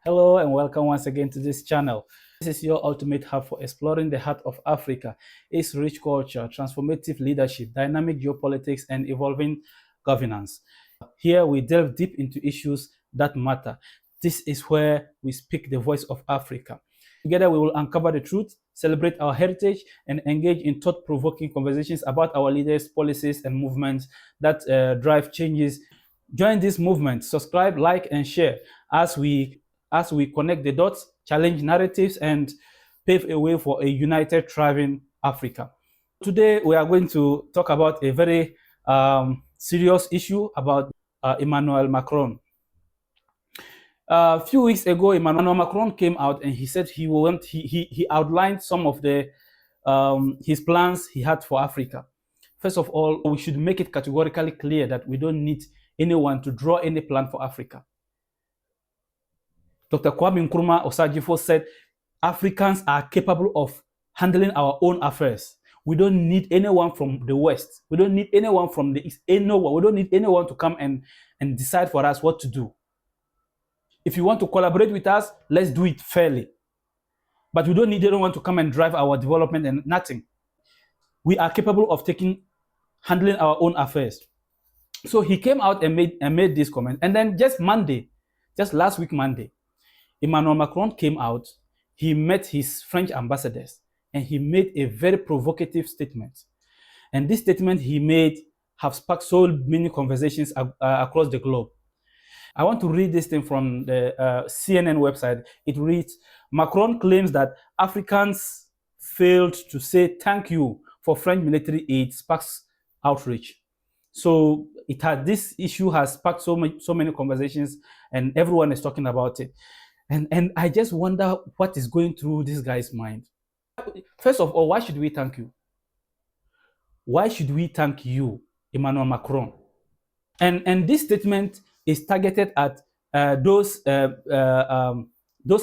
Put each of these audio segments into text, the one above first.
Hello and welcome once again to this channel. This is your ultimate hub for exploring the heart of Africa, its rich culture, transformative leadership, dynamic geopolitics, and evolving governance. Here we delve deep into issues that matter. This is where we speak the voice of Africa. Together we will uncover the truth, celebrate our heritage, and engage in thought-provoking conversations about our leaders, policies, and movements that drive changes. Join this movement, subscribe, like, and share as we connect the dots, challenge narratives, and pave a way for a united, thriving Africa. Today, we are going to talk about a very serious issue about Emmanuel Macron. A few weeks ago, Emmanuel Macron came out and he said he outlined some of his plans he had for Africa. First of all, we should make it categorically clear that we don't need anyone to draw any plan for Africa. Dr. Kwame Nkrumah Osajifo said, Africans are capable of handling our own affairs. We don't need anyone from the West. We don't need anyone from the East. Anyone. We don't need anyone to come and decide for us what to do. If you want to collaborate with us, let's do it fairly. But we don't need anyone to come and drive our development and nothing. We are capable of handling our own affairs. So he came out and made this comment. And then just last week Monday, Emmanuel Macron came out, he met his French ambassadors, and he made a very provocative statement. And this statement he made have sparked so many conversations across the globe. I want to read this thing from the CNN website. It reads, Macron claims that Africans failed to say thank you for French military aid sparks outrage. So this issue has sparked so many conversations, and everyone is talking about it. And I just wonder what is going through this guy's mind. First of all, why should we thank you? Why should we thank you, Emmanuel Macron? And this statement is targeted at those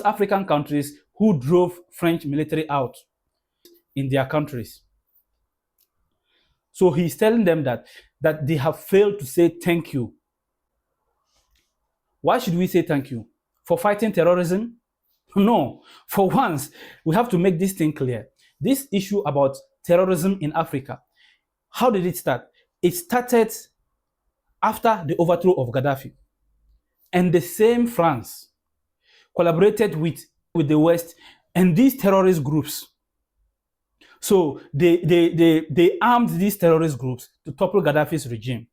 African countries who drove French military out in their countries. So he's telling them that they have failed to say thank you. Why should we say thank you? For fighting terrorism? No. For once, we have to make this thing clear. This issue about terrorism in Africa, how did it start? It started after the overthrow of Gaddafi. And the same France collaborated with the West and these terrorist groups. So they armed these terrorist groups to topple Gaddafi's regime.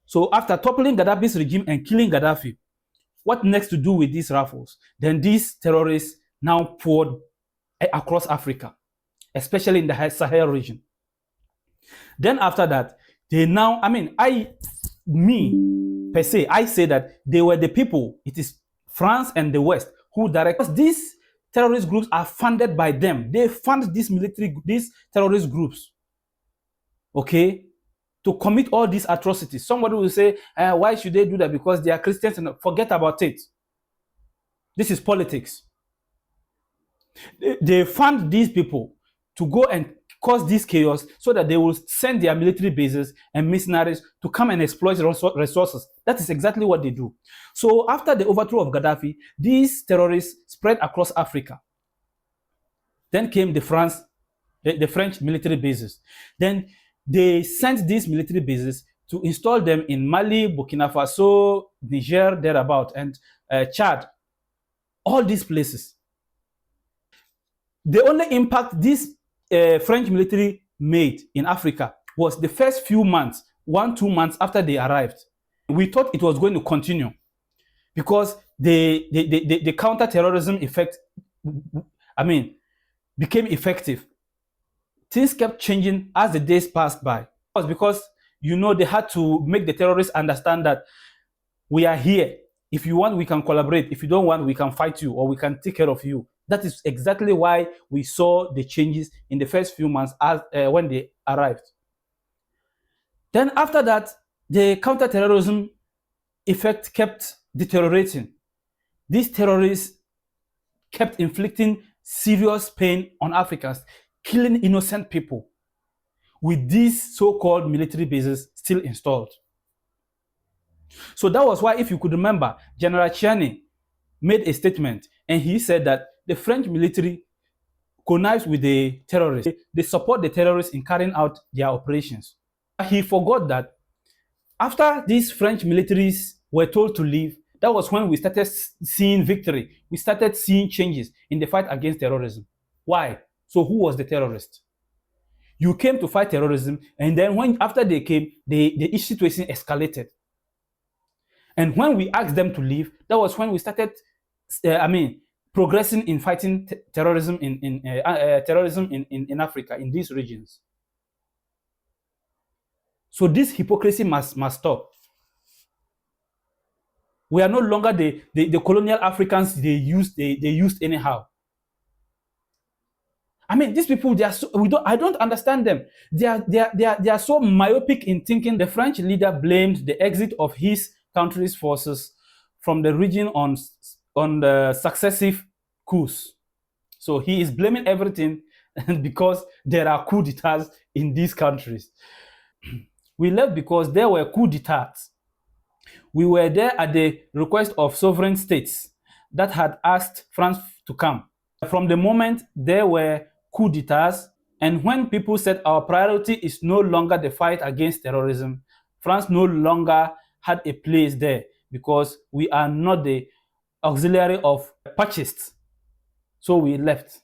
So after toppling Gaddafi's regime and killing Gaddafi, what next to do with these raffles? Then these terrorists now poured across Africa, especially in the Sahel region. Then after that, they now, I say that they were the people, it is France and the West who direct. These terrorist groups are funded by them. They fund these terrorist groups, okay, to commit all these atrocities. Somebody will say, why should they do that? Because they are Christians. And forget about it. This is politics. They fund these people to go and cause this chaos so that they will send their military bases and mercenaries to come and exploit resources. That is exactly what they do. So after the overthrow of Gaddafi, these terrorists spread across Africa. Then came the French military bases. Then they sent these military bases to install them in Mali, Burkina Faso, Niger, thereabout, and Chad. All these places. The only impact this French military made in Africa was the first few months, 1-2 months after they arrived. We thought it was going to continue because the counter-terrorism effect, became effective. Things kept changing as the days passed by. It was because, they had to make the terrorists understand that we are here. If you want, we can collaborate. If you don't want, we can fight you or we can take care of you. That is exactly why we saw the changes in the first few months when they arrived. Then after that, the counter-terrorism effect kept deteriorating. These terrorists kept inflicting serious pain on Africans, killing innocent people with these so-called military bases still installed. So that was why, if you could remember, General Chiani made a statement, and he said that the French military connives with the terrorists. They support the terrorists in carrying out their operations. He forgot that after these French militaries were told to leave, that was when we started seeing victory. We started seeing changes in the fight against terrorism. Why? So who was the terrorist? You came to fight terrorism, and then after they came, the situation escalated. And when we asked them to leave, that was when we started, progressing in fighting terrorism in Africa, in these regions. So this hypocrisy must stop. We are no longer the colonial Africans they used anyhow. I mean, these people, I don't understand them. They are so myopic in thinking. The French leader blamed the exit of his country's forces from the region on the successive coups. So he is blaming everything because there are coup d'etats in these countries. We left because there were coup d'etats. We were there at the request of sovereign states that had asked France to come. From the moment there were coup d'etats, and when people said our priority is no longer the fight against terrorism, France no longer had a place there because we are not the auxiliary of fascists. So we left.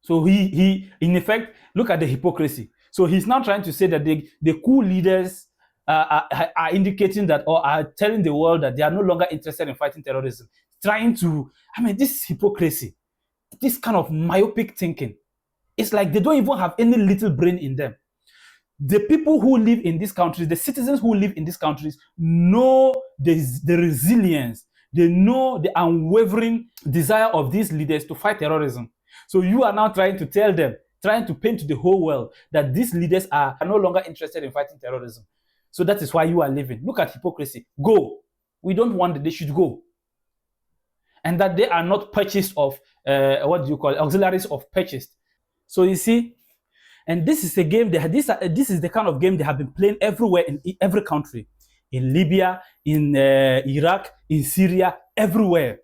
So he in effect, look at the hypocrisy. So he's now trying to say that the coup leaders are indicating that, or are telling the world that they are no longer interested in fighting terrorism. Trying to, this hypocrisy, this kind of myopic thinking, it's like they don't even have any little brain in them. The people who live in these countries, the citizens who live in these countries, know the resilience, they know the unwavering desire of these leaders to fight terrorism. So you are now trying to tell them, trying to paint to the whole world that these leaders are no longer interested in fighting terrorism. So that is why you are leaving. Look at hypocrisy. Go. We don't want that they should go. And that they are not purchased of, auxiliaries of purchased. So you see, and this is a game, this is the kind of game they have been playing everywhere, in every country. In Libya, in Iraq, in Syria, everywhere.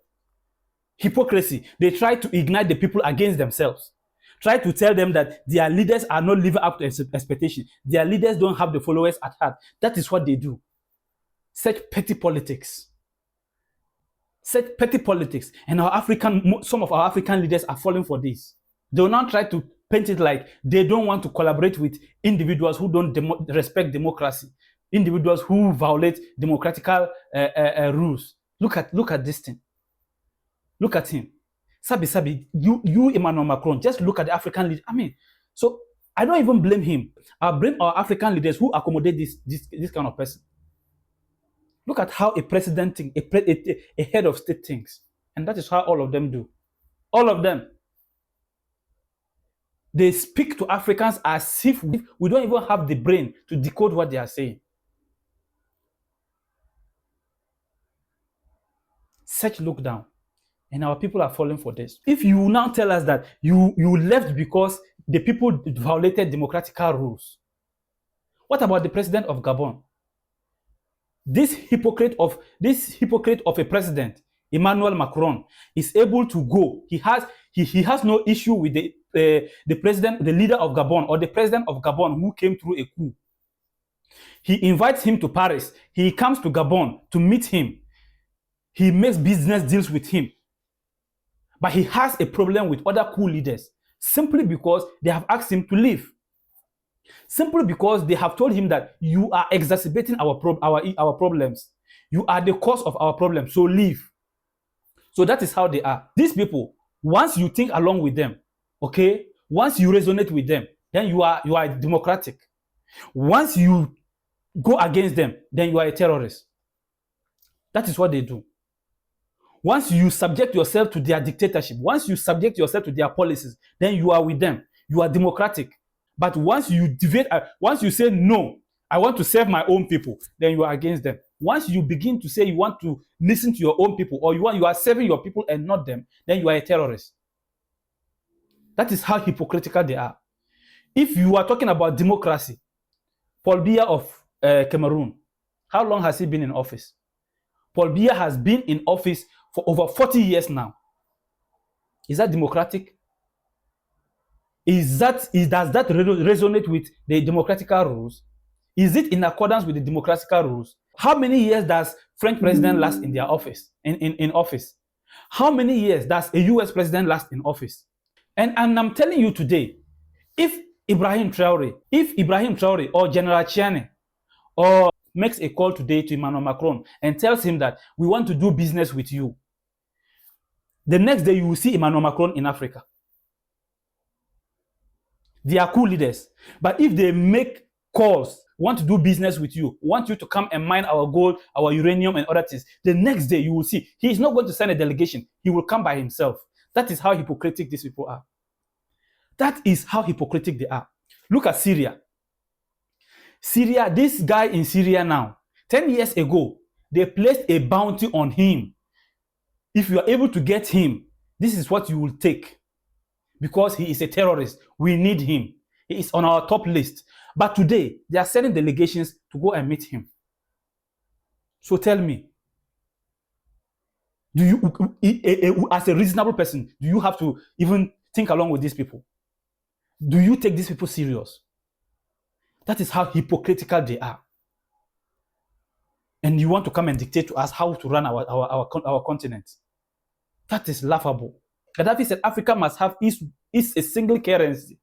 Hypocrisy. They try to ignite the people against themselves. Try to tell them that their leaders are not living up to expectation. Their leaders don't have the followers at heart. That is what they do. Such petty politics. Such petty politics. And some of our African leaders are falling for this. They will now try to paint it like they don't want to collaborate with individuals who don't respect democracy, individuals who violate democratical rules. Look at this thing. Look at him. Sabi, you Emmanuel Macron, just look at the African leader. So I don't even blame him. I blame our African leaders who accommodate this kind of person. Look at how a president thinks, a head of state thinks. And that is how all of them do. All of them. They speak to Africans as if we don't even have the brain to decode what they are saying. Such look down. And our people are falling for this. If you now tell us that you left because the people violated democratic rules, what about the president of Gabon? This hypocrite of a president, Emmanuel Macron, is able to go. He has no issue with the president, the leader of Gabon, or the president of Gabon who came through a coup. He invites him to Paris. He comes to Gabon to meet him. He makes business deals with him. But he has a problem with other coup leaders simply because they have asked him to leave. Simply because they have told him that you are exacerbating our problems. You are the cause of our problems, so leave. So that is how they are. These people, once you think along with them, okay, once you resonate with them, then you are democratic. Once you go against them, then you are a terrorist. That is what they do. Once you subject yourself to their dictatorship, once you subject yourself to their policies, then you are with them. You are democratic. But once you deviate, once you say, no, I want to serve my own people, then you are against them. Once you begin to say you want to listen to your own people, or you are serving your people and not them, then you are a terrorist. That is how hypocritical they are. If you are talking about democracy, Paul Biya of Cameroon, How long has he been in office? Paul Biya has been in office for over 40 years now. Is that democratic? Does that resonate with the democratic rules? Is it in accordance with the democratic rules? How many years does French president last in their office? In office? How many years does a US president last in office? And I'm telling you today, if Ibrahim Traore or General Chiane or makes a call today to Emmanuel Macron and tells him that we want to do business with you, the next day you will see Emmanuel Macron in Africa. They are cool leaders. But if they make calls, want to do business with you, want you to come and mine our gold, our uranium and other things, the next day you will see he is not going to send a delegation. He will come by himself. That is how hypocritical these people are. That is how hypocritical they are. Look at Syria. Syria, this guy in Syria now, 10 years ago, they placed a bounty on him. If you are able to get him, this is what you will take. Because he is a terrorist. We need him. He is on our top list. But today, they are sending delegations to go and meet him. So tell me, do you, as a reasonable person, do you have to even think along with these people? Do you take these people serious? That is how hypocritical they are. And you want to come and dictate to us how to run our continent. That is laughable. Gaddafi said Africa must have a single currency.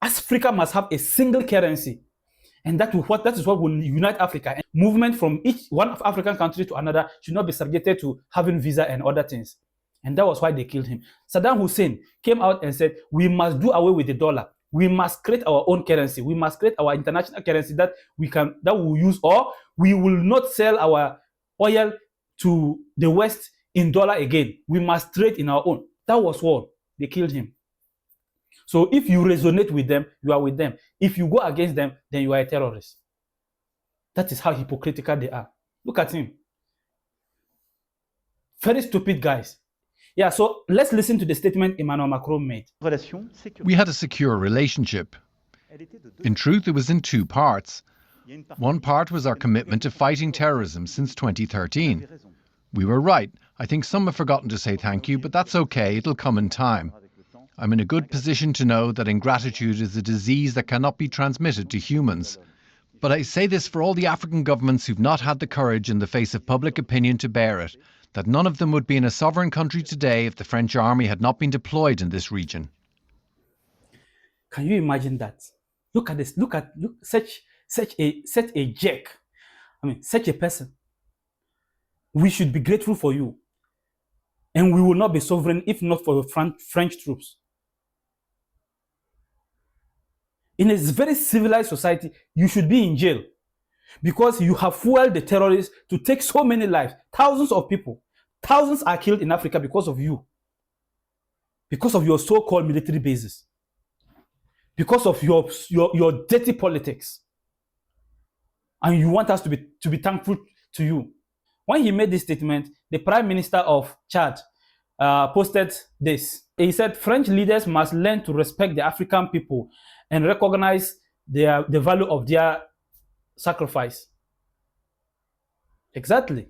Africa must have a single currency. And that is what will unite Africa. And movement from each one of African countries to another should not be subjected to having visa and other things. And that was why they killed him. Saddam Hussein came out and said, we must do away with the dollar. We must create our own currency. We must create our international currency that we will use, or we will not sell our oil to the West in dollar again. We must trade in our own. That was what they killed him. So if you resonate with them, you are with them. If you go against them, then you are a terrorist. That is how hypocritical they are. Look at him. Very stupid guys. Yeah, so let's listen to the statement Emmanuel Macron made. We had a secure relationship. In truth, it was in two parts. One part was our commitment to fighting terrorism since 2013. We were right. I think some have forgotten to say thank you, but that's okay. It'll come in time. I'm in a good position to know that ingratitude is a disease that cannot be transmitted to humans. But I say this for all the African governments who've not had the courage in the face of public opinion to bear it, that none of them would be in a sovereign country today if the French army had not been deployed in this region. Can you imagine that? Look at this. Look such a jerk. I mean, such a person. We should be grateful for you. And we will not be sovereign if not for the French troops. In a very civilized society, you should be in jail because you have fueled the terrorists to take so many lives. Thousands of people. Thousands are killed in Africa because of you. Because of your so-called military bases. Because of your dirty politics. And you want us to be thankful to you. When he made this statement, the Prime Minister of Chad posted this. He said, French leaders must learn to respect the African people and recognize the value of their sacrifice. Exactly.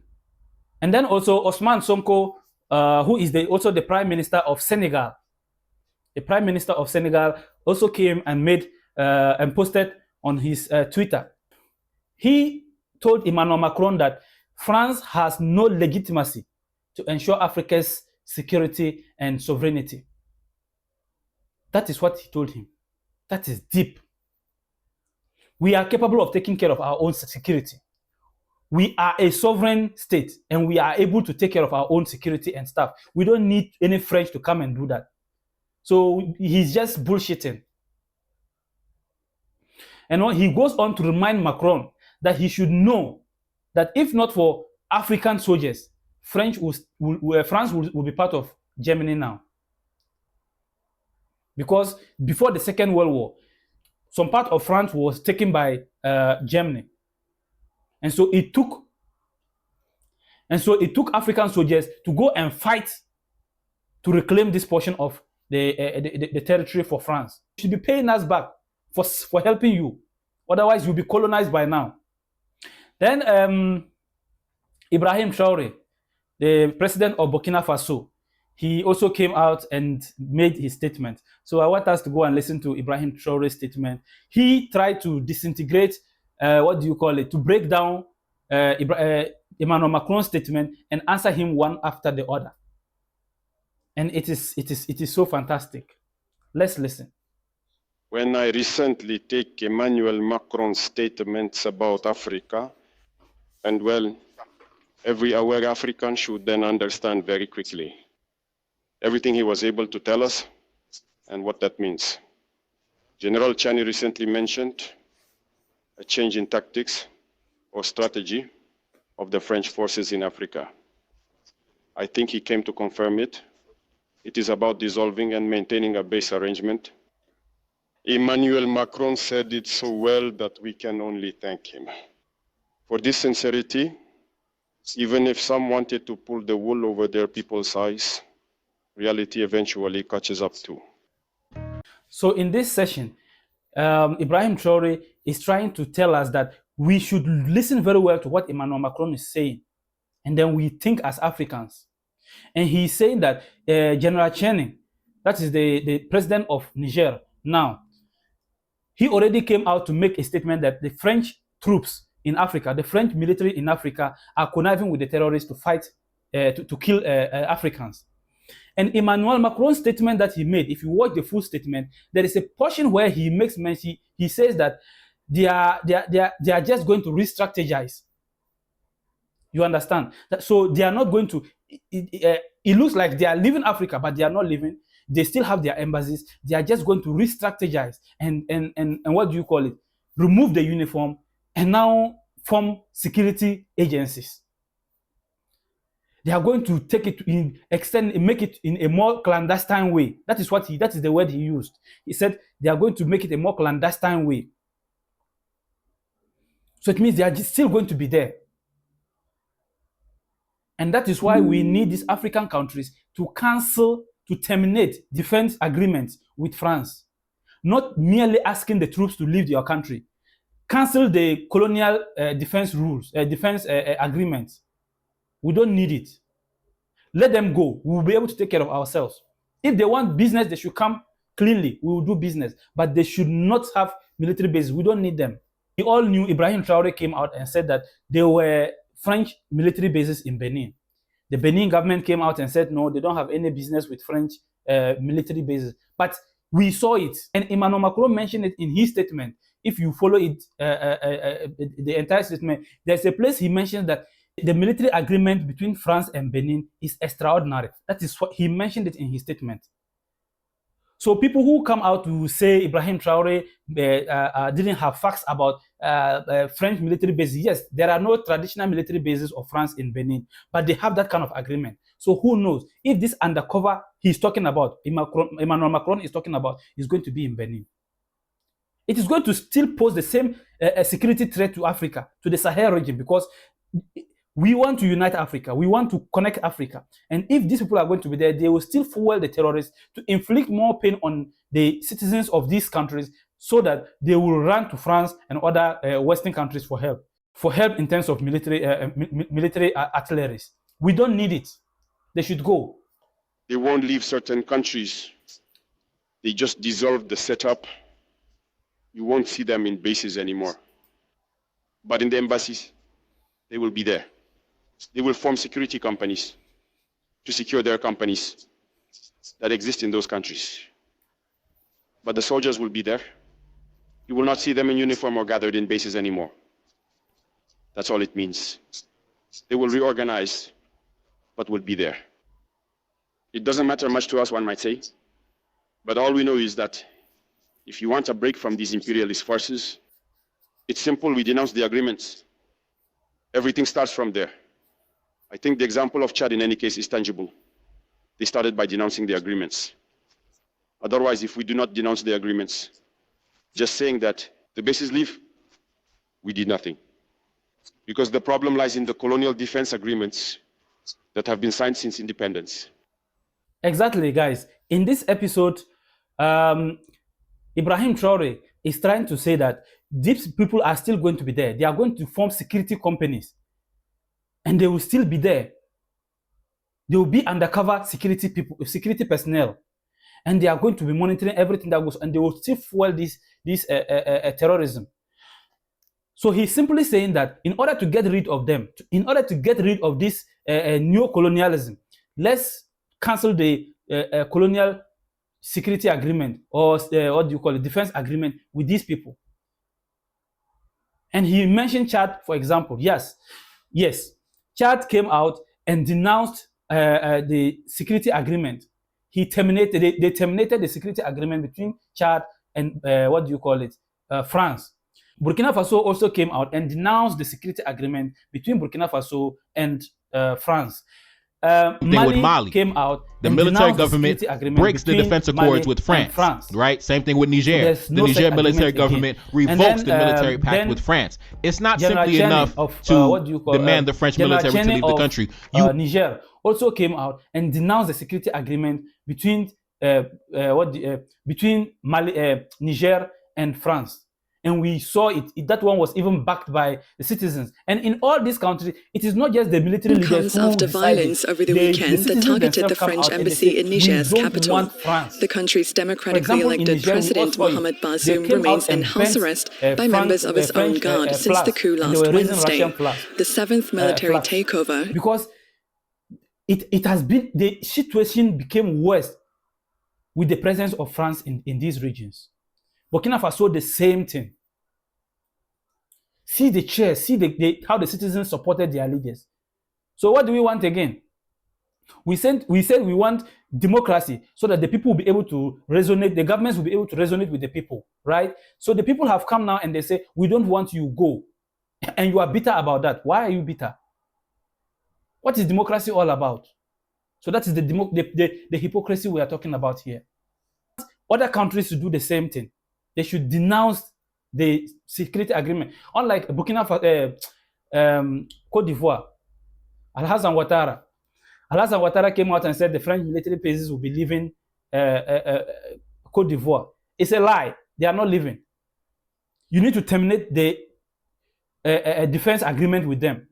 And then also Ousmane Sonko, who is also the Prime Minister of Senegal. The Prime Minister of Senegal also came and made and posted on his Twitter. He told Emmanuel Macron that France has no legitimacy to ensure Africa's security and sovereignty. That is what he told him. That is deep. We are capable of taking care of our own security. We are a sovereign state and we are able to take care of our own security and stuff. We don't need any French to come and do that. So he's just bullshitting. And he goes on to remind Macron that he should know that if not for African soldiers, France will be part of Germany now. Because before the Second World War, some part of France was taken by Germany. And so it took African soldiers to go and fight to reclaim this portion of the territory for France. You should be paying us back for helping you. Otherwise, you'll be colonized by now. Then Ibrahim Traore, the president of Burkina Faso, he also came out and made his statement. So I want us to go and listen to Ibrahim Traore's statement. He tried to disintegrate, to break down Emmanuel Macron's statement and answer him one after the other. And it is so fantastic. Let's listen. When I recently take Emmanuel Macron's statements about Africa, and well, every aware African should then understand very quickly everything he was able to tell us and what that means. General Chani recently mentioned a change in tactics or strategy of the French forces in Africa. I think he came to confirm it. It is about dissolving and maintaining a base arrangement. Emmanuel Macron said it so well that we can only thank him for this sincerity. Even if some wanted to pull the wool over their people's eyes, reality eventually catches up too. So in this session, Ibrahim Traore is trying to tell us that we should listen very well to what Emmanuel Macron is saying, and then we think as Africans. And he's saying that General Chani, that is the president of Niger now, he already came out to make a statement that the French troops in Africa, the French military in Africa, are conniving with the terrorists to fight, to kill Africans. And Emmanuel Macron's statement that he made, if you watch the full statement, there is a portion where he makes mention, he says that they are just going to re-strategize. You understand? So they are not going to, it looks like they are leaving Africa, but they are not leaving. They still have their embassies. They are just going to re-strategize and what do you call it? Remove the uniform and now form security agencies. They are going to take it in, make it in a more clandestine way. That is the word he used. He said they are going to make it a more clandestine way. So it means they are still going to be there. And that is why we need these African countries to cancel, to terminate defense agreements with France. Not merely asking the troops to leave your country. Cancel the colonial defense rules, agreements. We don't need it. Let them go. We will be able to take care of ourselves. If they want business, they should come cleanly. We will do business. But they should not have military bases. We don't need them. We all knew Ibrahim Traore came out and said that there were French military bases in Benin. The Benin government came out and said, no, they don't have any business with French military bases. But we saw it. And Emmanuel Macron mentioned it in his statement. If you follow it, the entire statement, there's a place he mentions that the military agreement between France and Benin is extraordinary. That is what he mentioned it in his statement. So people who come out to say Ibrahim Traore didn't have facts about French military bases. Yes, there are no traditional military bases of France in Benin, but they have that kind of agreement. So who knows if this undercover he's talking about, Emmanuel Macron is talking about, is going to be in Benin. It is going to still pose the same security threat to Africa, to the Sahel region, because we want to unite Africa. We want to connect Africa. And if these people are going to be there, they will still fuel the terrorists to inflict more pain on the citizens of these countries so that they will run to France and other Western countries for help in terms of military artillery. We don't need it. They should go. They won't leave certain countries. They just dissolve the setup. You won't see them in bases anymore. But in the embassies, they will be there. They will form security companies to secure their companies that exist in those countries. But the soldiers will be there. You will not see them in uniform or gathered in bases anymore. That's all it means. They will reorganize, but will be there. It doesn't matter much to us, one might say, but all we know is that if you want a break from these imperialist forces, it's simple, we denounce the agreements. Everything starts from there. I think the example of Chad in any case is tangible. They started by denouncing the agreements. Otherwise, if we do not denounce the agreements, just saying that the bases leave, we did nothing. Because the problem lies in the colonial defense agreements that have been signed since independence. Exactly, guys. In this episode, Ibrahim Traore is trying to say that these people are still going to be there. They are going to form security companies, and they will still be there. They will be undercover security people, security personnel, and they are going to be monitoring everything that goes, and they will still fuel this terrorism. So he's simply saying that in order to get rid of them, in order to get rid of this neo-colonialism, let's cancel the colonial security agreement, or what do you call it, defense agreement with these people. And he mentioned Chad, for example. Yes, Chad came out and denounced the security agreement. They terminated the security agreement between Chad and what do you call it, France. Burkina Faso also came out and denounced the security agreement between Burkina Faso and France. Mali came out. The military government breaks the defense accords with France, right? Same thing with Niger. So the Niger military government revokes the military pact with France. It's not simply enough to demand the French military to leave the country. Niger also came out and denounced the security agreement between between Mali, Niger and France. And we saw it, that one was even backed by the citizens. And in all these countries, it is not just the military leaders who after violence over the weekend that targeted the French embassy in Niger's capital. The country's democratically elected president Mohamed Bazoum remains in house arrest by members of his own guard since the coup last Wednesday, the 7th military takeover. Because it has been, the situation became worse with the presence of France in these regions. Burkina Faso, the same thing. See the chair, see how the citizens supported their leaders. So what do we want again? We said we want democracy so that the people will be able to resonate, the governments will be able to resonate with the people, right? So the people have come now and they say, we don't want you, go. And you are bitter about that. Why are you bitter? What is democracy all about? So that is the hypocrisy we are talking about here. Other countries should do the same thing. They should denounce the security agreement. Unlike Burkina Faso, Cote d'Ivoire, Alassane Ouattara came out and said the French military bases will be leaving Cote d'Ivoire. It's a lie. They are not leaving. You need to terminate the defense agreement with them,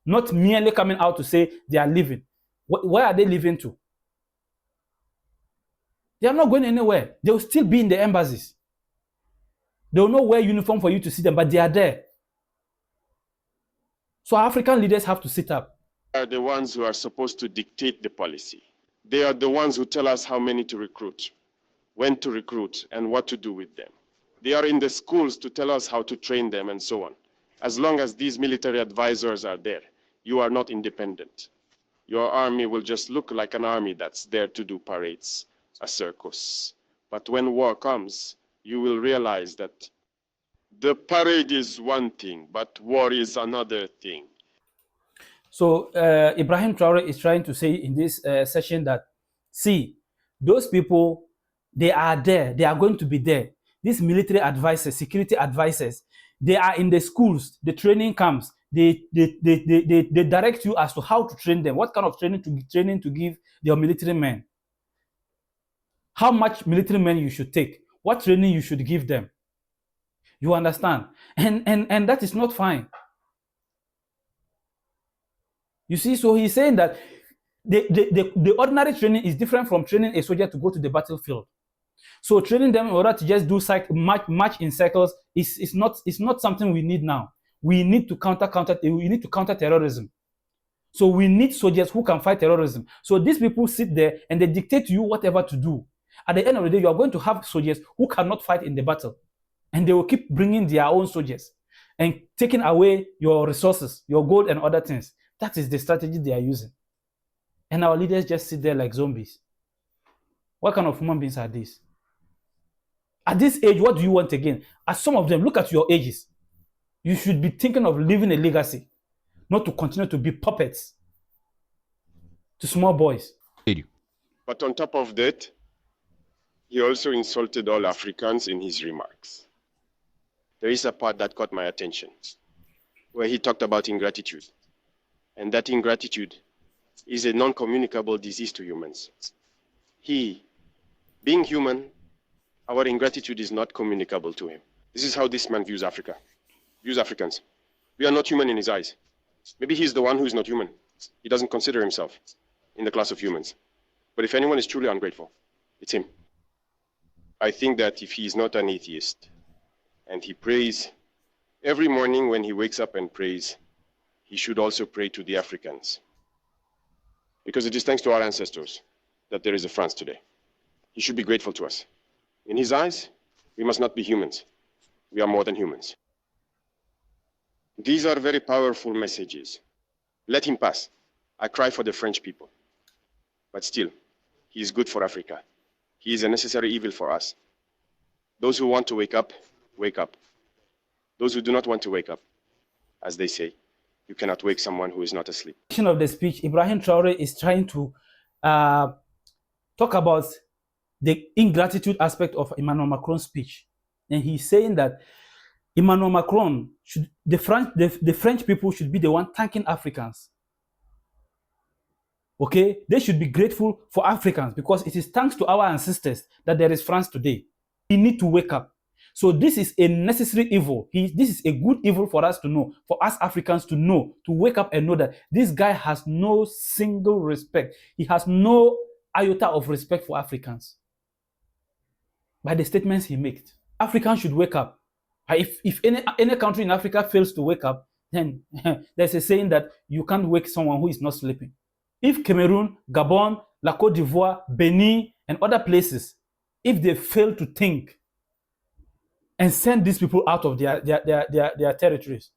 not merely coming out to say they are leaving. Where are they leaving to? They are not going anywhere. They will still be in the embassies. They will not wear uniform for you to see them, but they are there. So African leaders have to sit up. They are the ones who are supposed to dictate the policy. They are the ones who tell us how many to recruit, when to recruit, and what to do with them. They are in the schools to tell us how to train them and so on. As long as these military advisors are there, you are not independent. Your army will just look like an army that's there to do parades, a circus. But when war comes, you will realize that the parade is one thing, but war is another thing. So Ibrahim Traore is trying to say in this session that, see, those people, they are there. They are going to be there. These military advisors, security advisors, they are in the schools, the training camps. They direct you as to how to train them, what kind of training to give your military men, how much military men you should take, what training you should give them. You understand? And that is not fine. You see, so he's saying that the ordinary training is different from training a soldier to go to the battlefield. So training them in order to just do march in circles is not something we need now. We need to counter terrorism. So we need soldiers who can fight terrorism. So these people sit there and they dictate to you whatever to do. At the end of the day, you are going to have soldiers who cannot fight in the battle. And they will keep bringing their own soldiers and taking away your resources, your gold and other things. That is the strategy they are using. And our leaders just sit there like zombies. What kind of human beings are these? At this age, what do you want again? As some of them, look at your ages. You should be thinking of leaving a legacy, not to continue to be puppets to small boys. But on top of that, he also insulted all Africans in his remarks. There is a part that caught my attention, where he talked about ingratitude. And that ingratitude is a non-communicable disease to humans. Being human, our ingratitude is not communicable to him. This is how this man views Africa, views Africans. We are not human in his eyes. Maybe he's the one who is not human. He doesn't consider himself in the class of humans. But if anyone is truly ungrateful, it's him. I think that if he is not an atheist and he prays every morning when he wakes up and prays, he should also pray to the Africans. Because it is thanks to our ancestors that there is a France today. He should be grateful to us. In his eyes, we must not be humans. We are more than humans. These are very powerful messages. Let him pass. I cry for the French people. But still, he is good for Africa. He is a necessary evil for us. Those who want to wake up, wake up. Those who do not want to wake up, as they say, you cannot wake someone who is not asleep. Of the speech, Ibrahim Traore is trying to talk about the ingratitude aspect of Emmanuel Macron's speech. And he's saying that Emmanuel Macron, the French people should be the one thanking Africans. Okay? They should be grateful for Africans because it is thanks to our ancestors that there is France today. We need to wake up. So this is a necessary evil. This is a good evil for us to know, for us Africans to know, to wake up and know that this guy has no single respect. He has no iota of respect for Africans. By the statements he makes, Africans should wake up. If any country in Africa fails to wake up, then there's a saying that you can't wake someone who is not sleeping. If Cameroon, Gabon, La Côte d'Ivoire, Benin, and other places, if they fail to think and send these people out of their territories,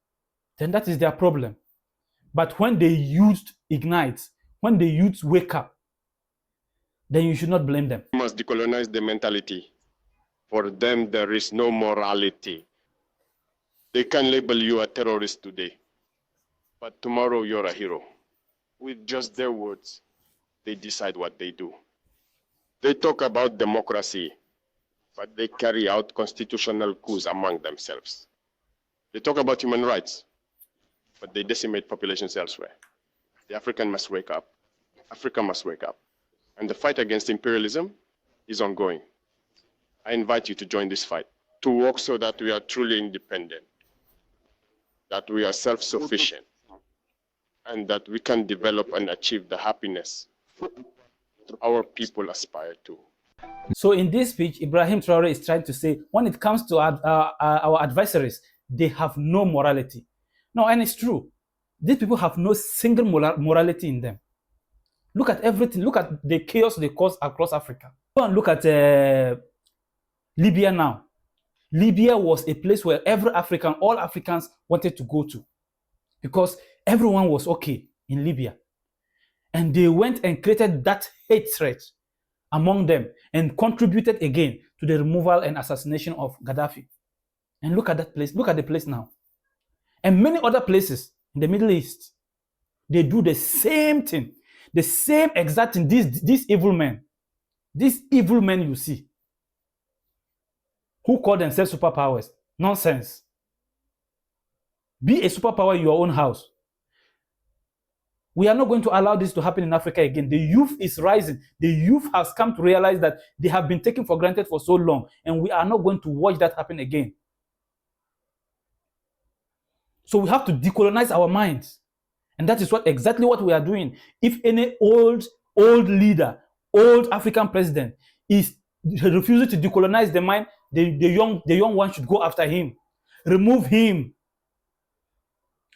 then that is their problem. But when the youth ignites, when the youth wake up, then you should not blame them. We must decolonize the mentality. For them, there is no morality. They can label you a terrorist today, but tomorrow you're a hero. With just their words, they decide what they do. They talk about democracy, but they carry out constitutional coups among themselves. They talk about human rights, but they decimate populations elsewhere. The African must wake up. Africa must wake up. And the fight against imperialism is ongoing. I invite you to join this fight, to work so that we are truly independent, that we are self-sufficient, and that we can develop and achieve the happiness our people aspire to. So in this speech, Ibrahim Traore is trying to say, when it comes to our adversaries, they have no morality. No, and it's true. These people have no single morality in them. Look at everything. Look at the chaos they cause across Africa. Go and look at Libya now. Libya was a place where all Africans wanted to go to because everyone was okay in Libya. And they went and created that hatred among them and contributed again to the removal and assassination of Gaddafi. And look at that place. Look at the place now. And many other places in the Middle East, they do the same thing. The same exact thing. These evil men you see, who call themselves superpowers. Nonsense. Be a superpower in your own house. We are not going to allow this to happen in Africa again. The youth is rising. The youth has come to realize that they have been taken for granted for so long, and we are not going to watch that happen again. So we have to decolonize our minds. And that is exactly what we are doing. If any old leader, old African president is refusing to decolonize the mind, the young one should go after him. Remove him.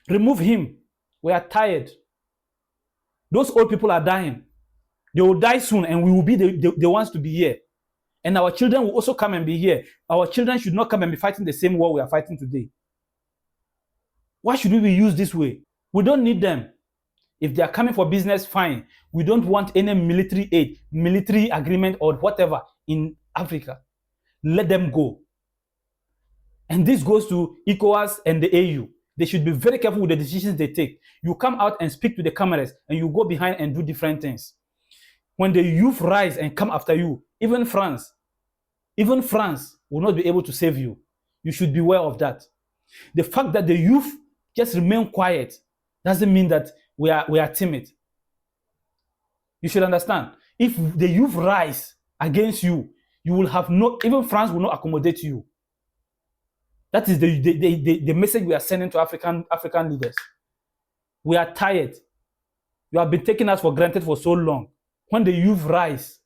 Remove him. We are tired. Those old people are dying. They will die soon, and we will be the ones to be here. And our children will also come and be here. Our children should not come and be fighting the same war we are fighting today. Why should we be used this way? We don't need them. If they are coming for business, fine. We don't want any military aid, military agreement, or whatever in Africa. Let them go. And this goes to ECOWAS and the AU. They should be very careful with the decisions they take. You come out and speak to the cameras, and you go behind and do different things. When the youth rise and come after you, even France will not be able to save you. You should be aware of that. The fact that the youth just remain quiet doesn't mean that we are timid. You should understand. If the youth rise against you, you will have even France will not accommodate you. That is the message we are sending to African leaders. We are tired. You have been taking us for granted for so long. When the youth rise,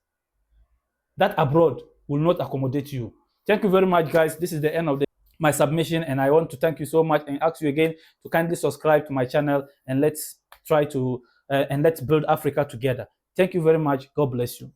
that abroad will not accommodate you. Thank you very much, guys. This is the end of my submission, and I want to thank you so much and ask you again to kindly subscribe to my channel, and let's try to and let's build Africa together. Thank you very much. God bless you.